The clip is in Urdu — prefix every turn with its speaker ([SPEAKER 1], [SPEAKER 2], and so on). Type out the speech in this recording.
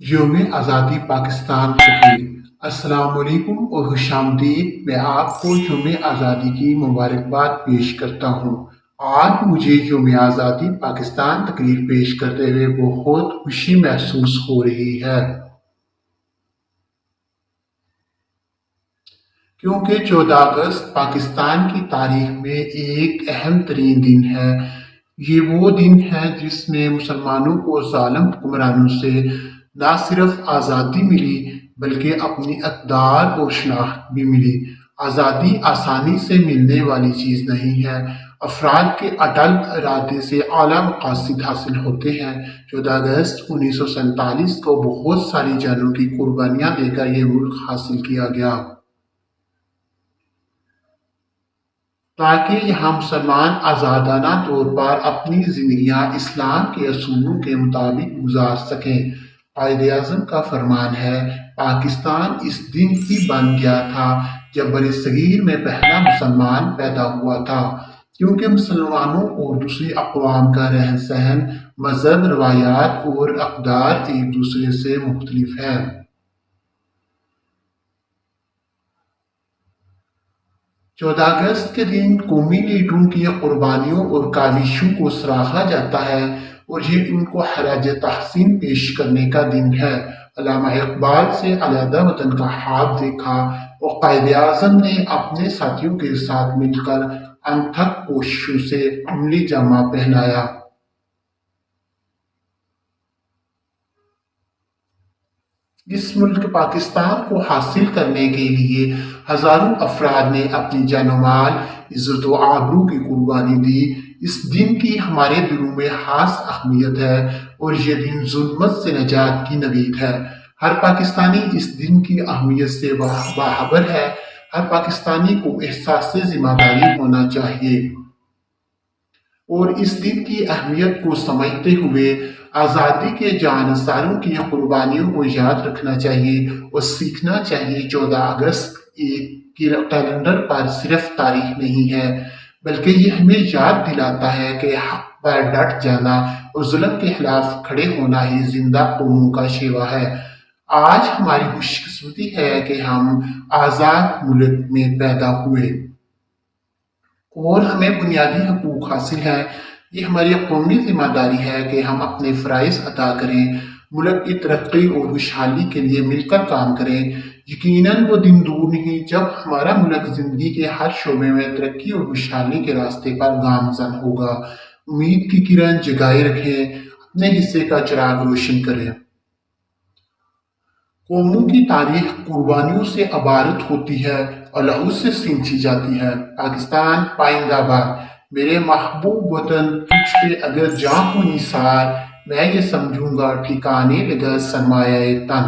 [SPEAKER 1] یوم آزادی پاکستان تقریر۔ السلام علیکم اور خوش آمدید۔ میں آپ کو یوم آزادی کی مبارکباد پیش کرتا ہوں۔ آج مجھے یوم آزادی پاکستان تقریر پیش کرتے ہوئے بہت خوشی محسوس ہو رہی ہے، کیونکہ 14 اگست پاکستان کی تاریخ میں ایک اہم ترین دن ہے۔ یہ وہ دن ہے جس میں مسلمانوں کو ظالم حکمرانوں سے نہ صرف آزادی ملی بلکہ اپنی اقدار اور شناخت بھی ملی۔ آزادی آسانی سے ملنے والی چیز نہیں ہے، افراد کے اٹل ارادے سے اعلیٰ مقاصد حاصل ہوتے ہیں۔ 14 اگست 1947 کو بہت ساری جانوں کی قربانیاں دے کر یہ ملک حاصل کیا گیا، تاکہ یہاں مسلمان آزادانہ طور پر اپنی زندگیاں اسلام کے اصولوں کے مطابق گزار سکیں۔ قائد اعظم کا فرمان ہے، پاکستان اس دن ہی بن گیا تھا جب برصغیر میں پہلا مسلمان پیدا ہوا تھا، کیونکہ مسلمانوں اور دوسری اقوام کا رہن سہن، مذہب، روایات اور اقدار ایک دوسرے سے مختلف ہیں۔ 14 اگست کے دن قومی لیڈروں کی قربانیوں اور کاوشوں کو سراہا جاتا ہے اور یہ ان کو خراج تحسین پیش کرنے کا دن ہے۔ علامہ اقبال سے علیحدہ وطن کا خواب دیکھا اور قائد اعظم نے اپنے ساتھیوں کے ساتھ مل کر انتھک کوششوں سے عملی جامہ پہنایا۔ اس ملک پاکستان کو حاصل کرنے کے لیے ہزاروں افراد نے اپنی جان و مال، عزت و آبرو کی قربانی دی۔ اس دن کی ہمارے دلوں میں خاص اہمیت ہے اور یہ دن ظلمت سے نجات کی نوید ہے۔ ہر پاکستانی اس دن کی اہمیت سے باخبر ہے۔ ہر پاکستانی کو احساس ذمہ داری ہونا چاہیے اور اس دن کی اہمیت کو سمجھتے ہوئے آزادی کے جانثاروں کی قربانیوں کو یاد رکھنا چاہیے اور سیکھنا چاہیے۔ 14 اگست ایک کیلنڈر پر صرف تاریخ نہیں ہے، بلکہ یہ ہمیں یاد دلاتا ہے کہ حق پر ڈٹ جانا اور ظلم کے خلاف کھڑے ہونا ہی زندہ قوموں کا شیوا ہے۔ آج ہماری خوش قسمتی ہے کہ ہم آزاد ملک میں پیدا ہوئے اور ہمیں بنیادی حقوق حاصل ہیں۔ یہ ہماری قومی ذمہ داری ہے کہ ہم اپنے فرائض ادا کریں، ملک کی ترقی اور خوشحالی کے لیے مل کر کام کریں۔ یقیناً وہ دن دور نہیں جب ہمارا ملک زندگی کے ہر شعبے میں ترقی اور خوشحالی کے راستے پر گامزن ہوگا۔ امید کی کرن جگائے رکھیں، اپنے حصے کا چراغ روشن کریں۔ قوموں کی تاریخ قربانیوں سے عبارت ہوتی ہے اور لہو سے سینچی جاتی ہے۔ پاکستان پائندہ باد۔ میرے محبوب وطن، تجھ پہ اگر جاں ہو نثار، میں یہ سمجھوں گا ٹھکانے لگا سرمایہ تن۔